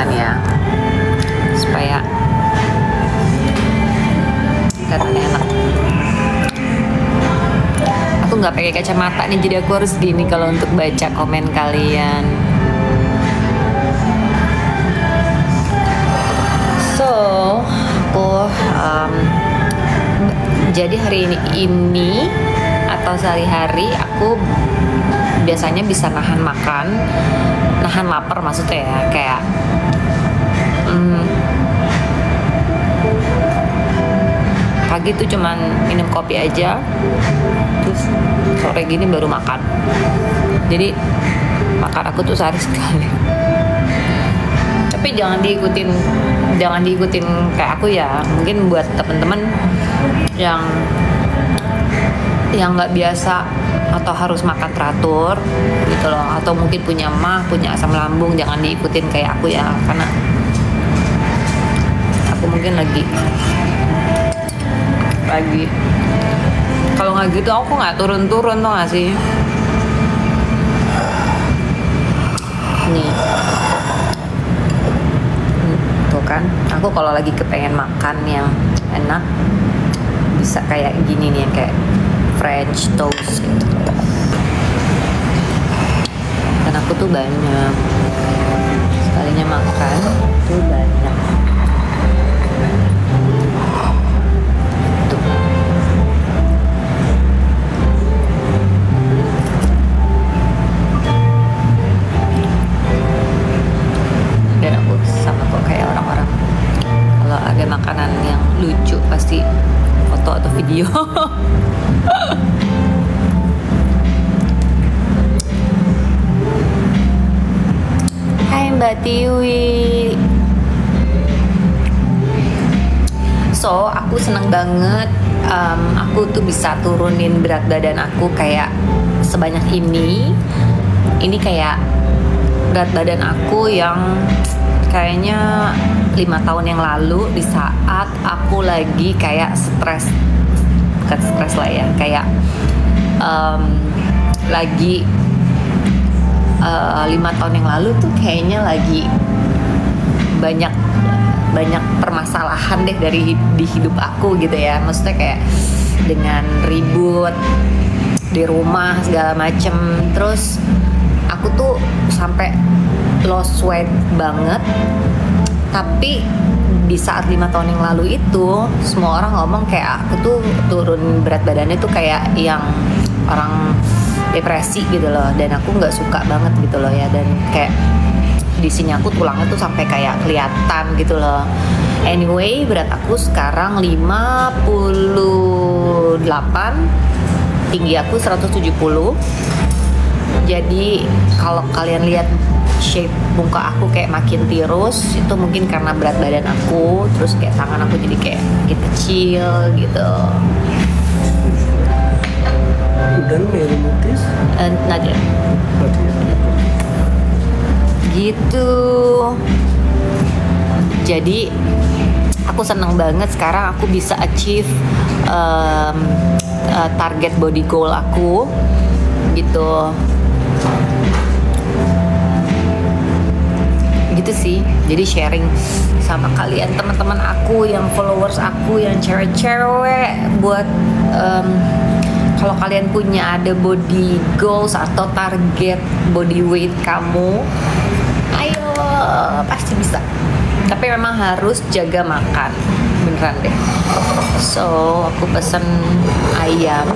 ya, supaya kelihatan enak. Aku nggak pakai kacamata nih, jadi aku harus gini kalau untuk baca komen kalian. So, aku jadi hari ini atau sehari-hari aku biasanya bisa nahan lapar maksudnya ya, kayak pagi tuh cuman minum kopi aja, terus sore gini baru makan. Jadi makan aku tuh sehari sekali. Tapi jangan diikutin kayak aku ya. Mungkin buat temen-temen yang nggak biasa atau harus makan teratur gitu loh, atau mungkin punya asam lambung, jangan diikutin kayak aku ya, karena aku mungkin lagi kalau nggak gitu aku nggak turun-turun, tuh nggak sih. Nih tuh kan, aku kalau lagi kepengen makan yang enak bisa kayak gini nih, yang kayak French toast gitu. Dan aku tuh banyak sekalinya makan tuh banyak. Tuh. Dan aku sama kok kayak orang-orang, kalau ada makanan yang lucu pasti foto atau video. Hai Mbak Tiwi. So, aku seneng banget aku tuh bisa turunin berat badan aku kayak sebanyak ini. Ini kayak berat badan aku yang kayaknya 5 tahun yang lalu, di saat aku lagi kayak bukan stres lah ya, kayak lagi 5 tahun yang lalu tuh kayaknya lagi banyak permasalahan deh di hidup aku gitu ya. Maksudnya kayak dengan ribut di rumah segala macem, terus aku tuh sampai lost weight banget. Tapi di saat 5 tahun yang lalu itu, semua orang ngomong kayak aku tuh turun berat badannya tuh kayak yang orang depresi gitu loh, dan aku nggak suka banget gitu loh ya. Dan kayak di sini aku tulangnya tuh sampai kayak kelihatan gitu loh. Anyway, berat aku sekarang 58, tinggi aku 170. Jadi kalau kalian lihat shape muka aku kayak makin tirus, itu mungkin karena berat badan aku. Terus kayak tangan aku jadi kayak makin kecil gitu. Udah minum mutis? Nadia. Gitu. Jadi aku seneng banget sekarang aku bisa achieve target body goal aku gitu. Gitu sih. Jadi sharing sama kalian teman-teman aku yang followers aku yang cewek-cewek, buat kalau kalian punya ada body goals atau target body weight kamu, ayo, pasti bisa. Tapi memang harus jaga makan, beneran deh. So, aku pesen ayam.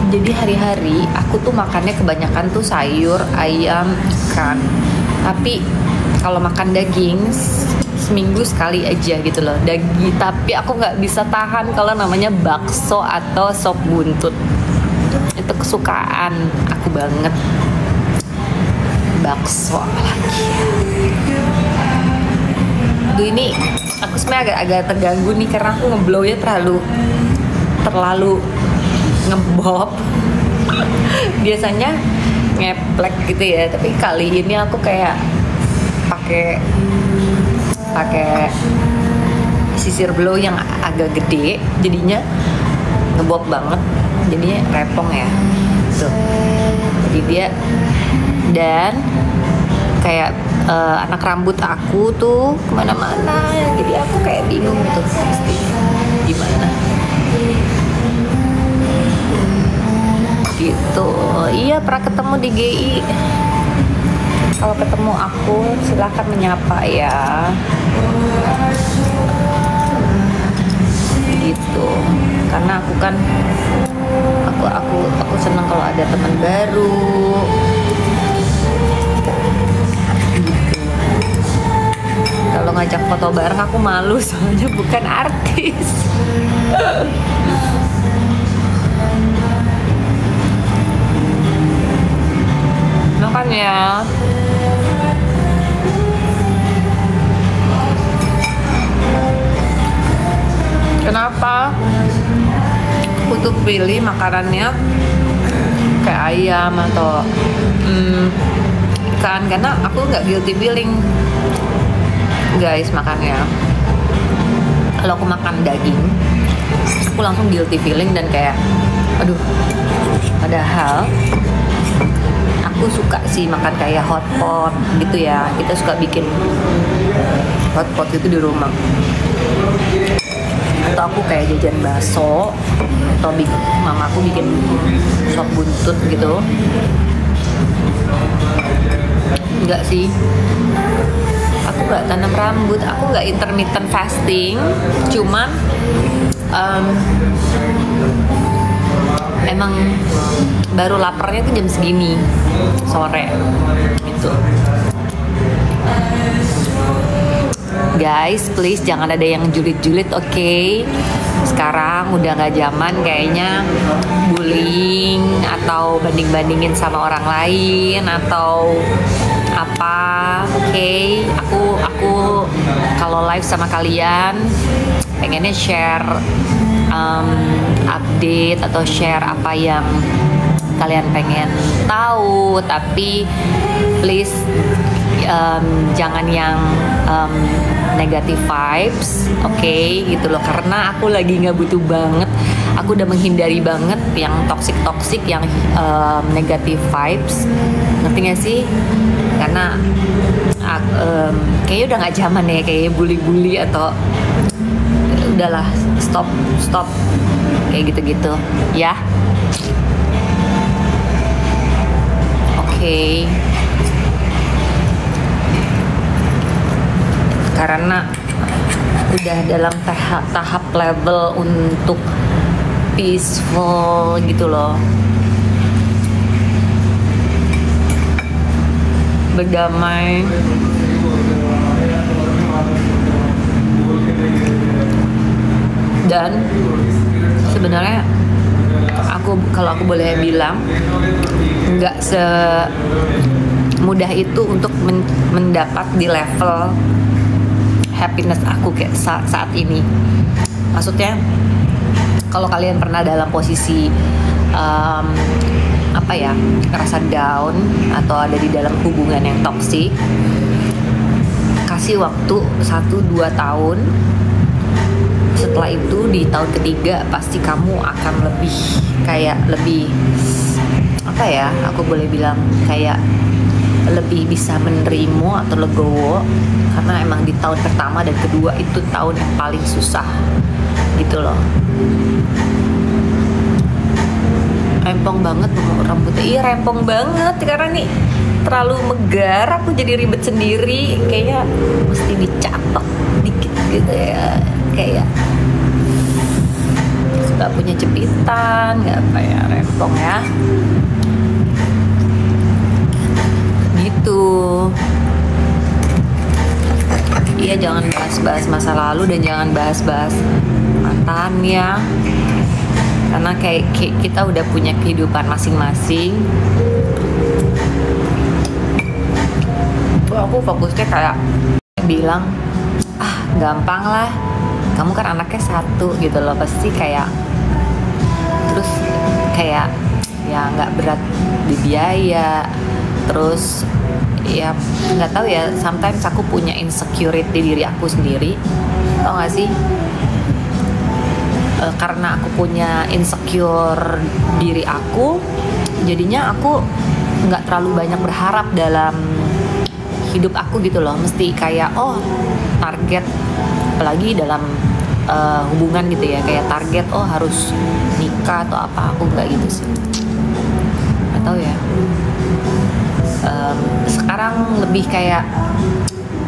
Jadi hari-hari aku tuh makannya kebanyakan tuh sayur, ayam, ikan. Tapi kalau makan daging seminggu sekali aja gitu loh, daging. Tapi aku nggak bisa tahan kalau namanya bakso atau sop buntut. Itu kesukaan aku banget. Bakso apalagi ya. Duh, ini aku sebenarnya agak terganggu nih karena aku ngeblownya terlalu ngebob. Biasanya ngeplek gitu ya, tapi kali ini aku kayak pakai sisir blow yang agak gede, jadinya ngebob banget, jadinya repong ya tuh. Jadi dia, dan kayak anak rambut aku tuh kemana-mana, jadi aku kayak bingung gitu pasti gimana gitu. Iya, pernah ketemu di GI. Kalau ketemu aku silahkan menyapa ya gitu, karena aku kan aku seneng kalau ada teman baru gitu. Kalau ngajak foto bareng aku malu soalnya bukan artis. Makanya kenapa aku tuh pilih makanannya kayak ayam atau ikan, karena aku nggak guilty feeling guys makannya. Kalau aku makan daging aku langsung guilty feeling dan kayak aduh, padahal aku suka sih makan kayak hot pot gitu ya, kita suka bikin hot pot itu di rumah, atau aku kayak jajan bakso atau mamaku bikin sop buntut gitu. Enggak sih, aku nggak tanam rambut, aku nggak intermittent fasting, cuman emang baru laparnya tuh jam segini sore gitu. Guys, please jangan ada yang julid-julid, oke? Sekarang udah nggak zaman kayaknya bullying atau banding-bandingin sama orang lain atau apa, oke? Aku kalau live sama kalian pengennya share update atau share apa yang kalian pengen tahu, tapi please jangan yang negative vibes, oke? Gitu loh, karena aku lagi nggak butuh banget, aku udah menghindari banget yang toxic yang negative vibes, ngerti gak sih? Karena kayaknya udah nggak zaman ya kayak bully atau udahlah, stop kayak gitu ya. Oke. Karena udah dalam tahap level untuk peaceful gitu loh, berdamai. Dan sebenarnya kalau aku boleh bilang nggak semudah itu untuk mendapat di level happiness aku kayak saat ini. Maksudnya kalau kalian pernah dalam posisi apa ya, ngerasa down atau ada di dalam hubungan yang toksik, kasih waktu 1-2 tahun. Setelah itu di tahun ketiga pasti kamu akan lebih apa ya, aku boleh bilang kayak lebih bisa menerima atau legowo, karena emang di tahun pertama dan kedua itu tahun yang paling susah gitu loh. Rempong banget rambutnya, iya rempong banget karena nih terlalu megar, aku jadi ribet sendiri, kayaknya mesti dicatok dikit gitu ya, kayak nggak punya jepitan, nggak apa ya, rempong ya gitu. Iya, jangan bahas-bahas masa lalu dan jangan bahas-bahas mantan ya, karena kayak kita udah punya kehidupan masing-masing. Aku fokusnya kayak bilang, gampang lah, kamu kan anaknya 1 gitu loh, pasti kayak terus kayak ya nggak berat di biaya, terus ya nggak tahu ya, sometimes aku punya insecurity di diri aku sendiri, tau gak sih? Karena aku punya insecure diri aku, jadinya aku nggak terlalu banyak berharap dalam hidup aku gitu loh, mesti kayak target, apalagi dalam hubungan gitu ya, kayak target harus nikah atau apa. Aku nggak gitu sih, nggak tahu ya. Sekarang lebih kayak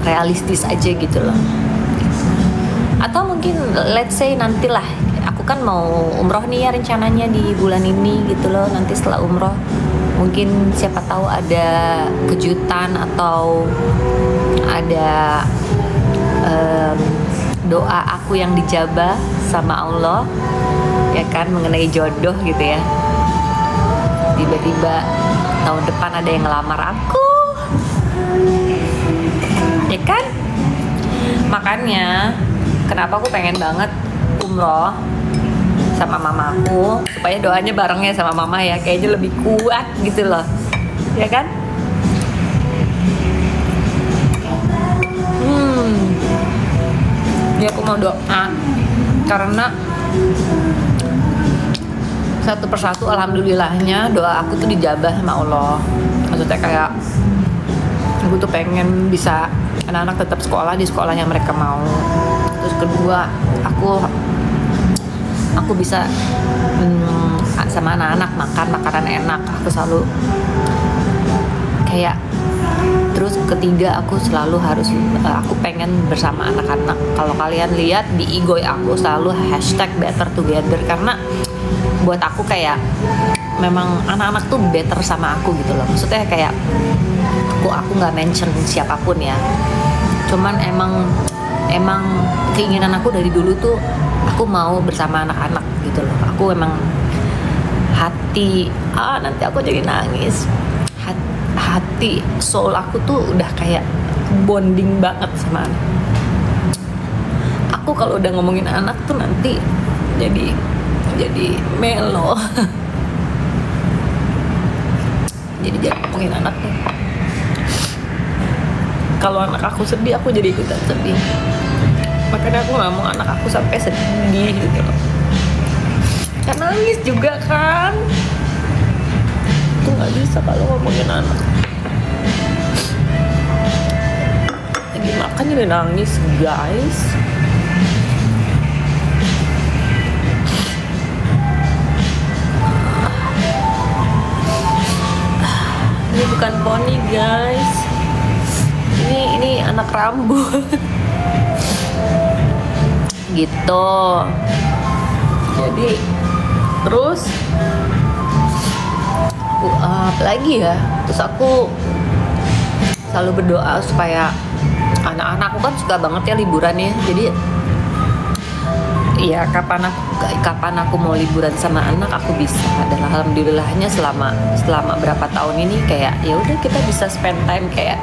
realistis aja gitu loh. Atau mungkin let's say nantilah, aku kan mau umroh nih ya rencananya di bulan ini gitu loh. Nanti setelah umroh mungkin siapa tahu ada kejutan atau ada doa aku yang dijabah sama Allah ya kan, mengenai jodoh gitu ya. Tiba-tiba tahun depan ada yang ngelamar aku ya kan. Makanya kenapa aku pengen banget umroh sama mamaku, supaya doanya barengnya sama mama ya, kayaknya lebih kuat gitu loh ya kan. Ya aku mau doa karena satu persatu alhamdulillahnya doa aku tuh dijabah sama Allah. Maksudnya kayak aku tuh pengen bisa anak-anak tetap sekolah di sekolah yang mereka mau. Terus kedua, aku bisa sama anak-anak makan makanan enak. Aku selalu kayak, terus ketiga aku selalu harus aku pengen bersama anak-anak. Kalau kalian lihat di IG aku selalu #better together, karena buat aku kayak memang anak-anak tuh better sama aku gitu loh. Maksudnya kayak aku nggak mention siapapun ya, cuman emang keinginan aku dari dulu tuh aku mau bersama anak-anak gitu loh. Aku emang nanti aku jadi nangis. Hati soul aku tuh udah kayak bonding banget sama anak. Aku kalau udah ngomongin anak tuh nanti jadi melo. jadi ngomongin anak tuh, kalau anak aku sedih aku jadi ikutan sedih. Makanya aku gak mau anak aku sampai sedih gitu loh. Kan nangis juga kan. Aku gak bisa kalau ngomongin anak. Lagi makan jadi nangis guys. Ini bukan poni guys. Ini anak rambut. Gitu. Jadi terus apa lagi ya? Terus aku selalu berdoa supaya anak-anakku kan suka banget ya liburan ya. Jadi ya kapan aku mau liburan sama anak aku bisa. Dan alhamdulillahnya selama berapa tahun ini kayak ya udah kita bisa spend time kayak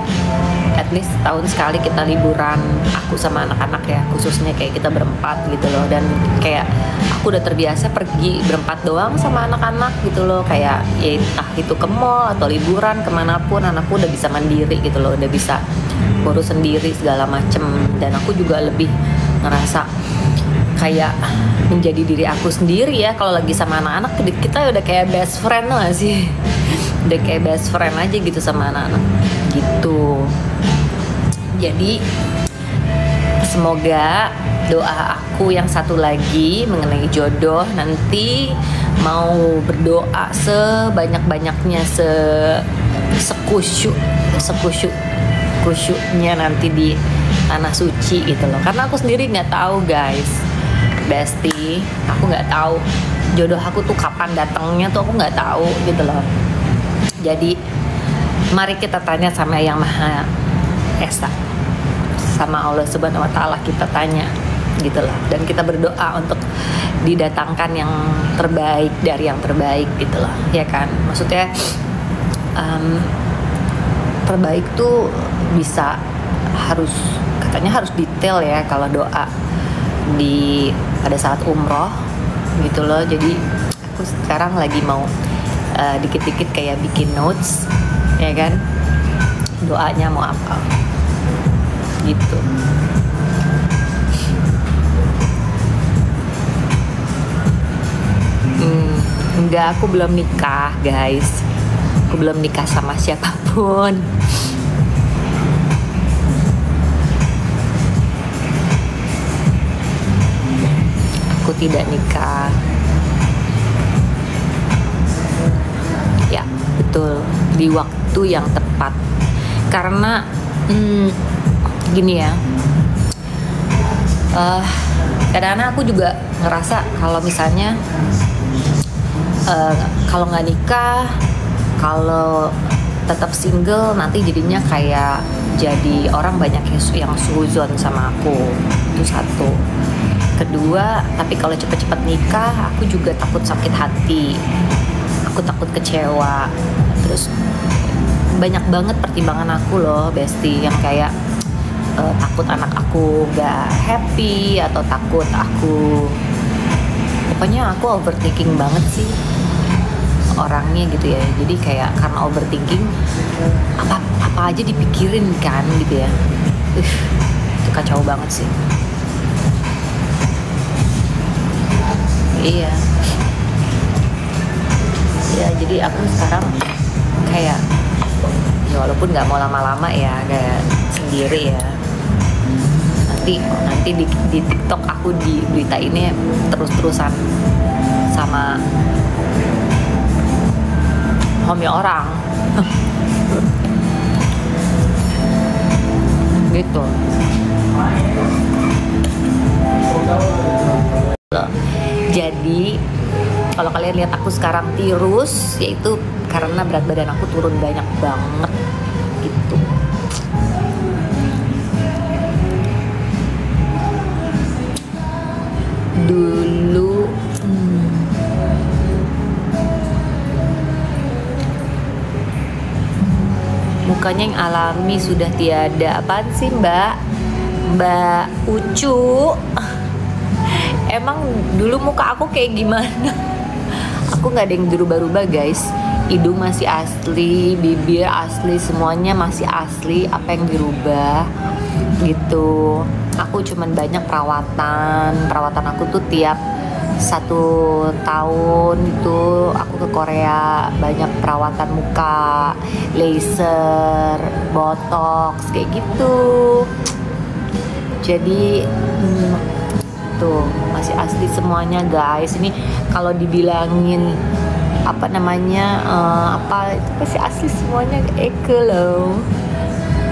at least tahun sekali kita liburan, aku sama anak-anak ya, khususnya kayak kita berempat gitu loh. Dan kayak aku udah terbiasa pergi berempat doang sama anak-anak gitu loh, kayak ya entah itu ke mall atau liburan kemanapun, anakku udah bisa mandiri gitu loh, udah bisa ngurus sendiri segala macem. Dan aku juga lebih ngerasa kayak menjadi diri aku sendiri ya kalau lagi sama anak-anak. Kita udah kayak best friend gak sih? Udah kayak best friend aja gitu sama anak-anak gitu. Jadi semoga doa aku yang satu lagi mengenai jodoh, nanti mau berdoa sebanyak-banyaknya, sekusyuknya nanti di tanah suci gitu loh. Karena aku sendiri nggak tahu guys, Besti, aku nggak tahu jodoh aku tuh kapan datangnya tuh, aku nggak tahu gitu loh. Jadi mari kita tanya sama Yang Maha Esa, sama Allah Subhanahu Wa Taala kita tanya gitu loh. Dan kita berdoa untuk didatangkan yang terbaik dari yang terbaik gitu loh, ya kan? Maksudnya terbaik tuh bisa katanya harus detail ya kalau doa pada saat umroh gitu loh. Jadi aku sekarang lagi mau dikit-dikit kayak bikin notes ya kan, doanya mau apa gitu. Enggak, aku belum nikah guys, aku belum nikah sama siapapun. tidak nikah. Ya, betul, di waktu yang tepat. Karena gini ya, kadang-kadang aku juga ngerasa kalau misalnya kalau nggak nikah, kalau tetap single, nanti jadinya kayak jadi orang banyak yang suzon sama aku. Itu satu. Kedua, tapi kalau cepet-cepet nikah, aku juga takut sakit hati, aku takut kecewa. Terus banyak banget pertimbangan aku loh, Besti, yang kayak takut anak aku gak happy, atau takut pokoknya aku overthinking banget sih orangnya gitu ya. Jadi kayak karena overthinking apa aja dipikirin kan gitu ya. Itu kacau banget sih. Iya ya, jadi aku sekarang kayak ya walaupun nggak mau lama-lama ya, kayak sendiri ya. Nanti di TikTok aku di berita ini terus-terusan sama homie orang gitu. Jadi kalau kalian lihat aku sekarang tirus, yaitu karena berat badan aku turun banyak banget gitu. Dulu mukanya yang alami sudah tiada. Apaan sih Mbak Ucu? Emang dulu muka aku kayak gimana? Aku nggak ada yang dirubah-rubah guys. Hidung masih asli, bibir asli, semuanya masih asli. Apa yang dirubah gitu? Aku cuman banyak perawatan aku tuh tiap 1 tahun itu aku ke Korea, banyak perawatan muka, laser, botox kayak gitu. Jadi tuh masih asli semuanya guys. Ini kalau dibilangin apa namanya apa itu masih asli semuanya, loh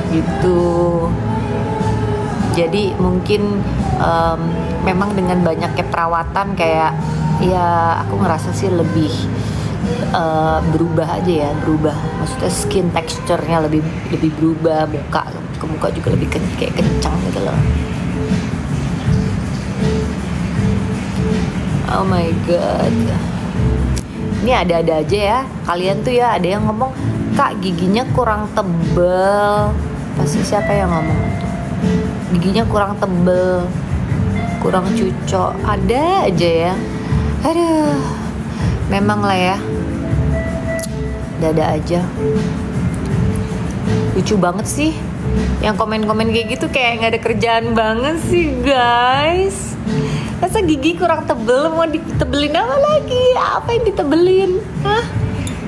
gitu. Jadi mungkin memang dengan banyaknya perawatan kayak ya aku ngerasa sih lebih berubah aja ya, berubah. Maksudnya skin texture-nya lebih berubah, ke muka juga lebih kayak kencang gitu loh. Oh my god. Ini ada-ada aja ya. Kalian tuh ya ada yang ngomong, "Kak, giginya kurang tebel." Pasti siapa yang ngomong? Giginya kurang tebel, kurang cucok, ada aja ya. Aduh, memang lah ya, dada aja. Lucu banget sih yang komen-komen kayak gitu, kayak nggak ada kerjaan banget sih guys. Masa gigi kurang tebel mau ditebelin apa lagi? Apa yang ditebelin? Hah?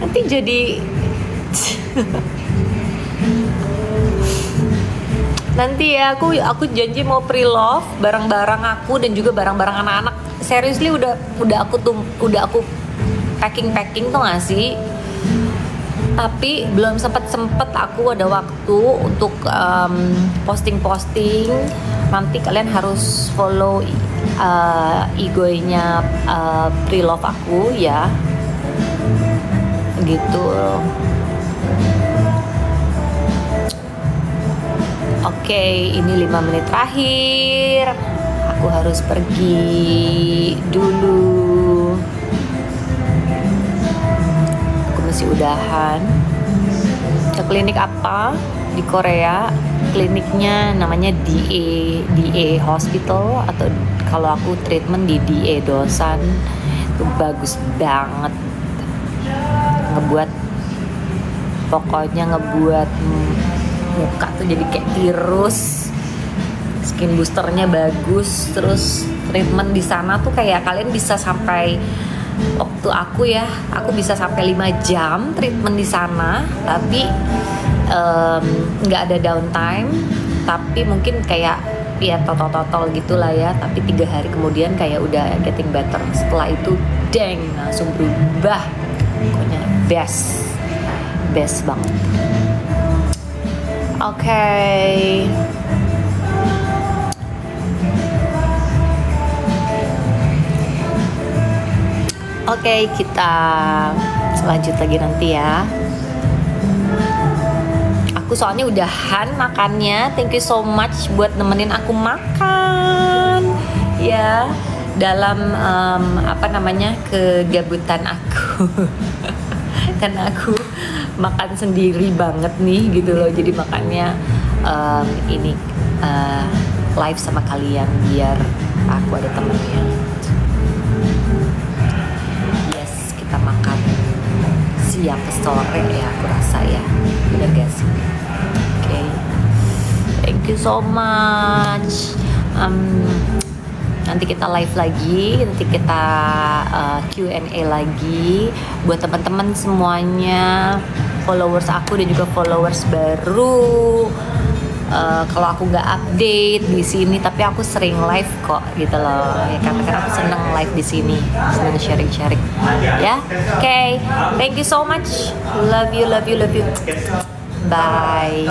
Nanti jadi nanti ya aku janji mau pre-love barang-barang aku dan juga barang-barang anak-anak. Seriously udah aku packing tuh nggak sih? Tapi belum sempet aku ada waktu untuk posting. Nanti kalian harus follow IG-nya pre-love aku ya, gitu. Oke, ini 5 menit terakhir. Aku harus pergi dulu. Aku mesti udahan. Ke klinik apa di Korea? Kliniknya namanya DA Hospital, atau kalau aku treatment di DA Dosan. Itu bagus banget. Pokoknya ngebuat muka tuh jadi kayak tirus, skin boosternya bagus. Terus treatment di sana tuh kayak kalian bisa sampai, waktu aku bisa sampai 5 jam treatment di sana, tapi nggak ada downtime. tapi mungkin kayak ya totol gitulah ya, tapi 3 hari kemudian kayak udah getting better. Setelah itu dang langsung berubah, pokoknya best banget. Oke, kita lanjut lagi nanti ya. Aku soalnya udahan makannya. Thank you so much buat nemenin aku makan ya, dalam kegabutan aku. Karena aku makan sendiri banget nih gitu loh, jadi makannya live sama kalian biar aku ada temennya. Yes, kita makan siang ke sore ya, aku rasa ya, bener gak sih? Oke. Thank you so much. Nanti kita live lagi, nanti kita Q&A lagi buat teman-teman semuanya, followers aku dan juga followers baru. Kalau aku nggak update di sini, tapi aku sering live kok gitu loh. Ya, karena aku seneng live di sini, seneng sharing ya. Oke, thank you so much. Love you. Bye.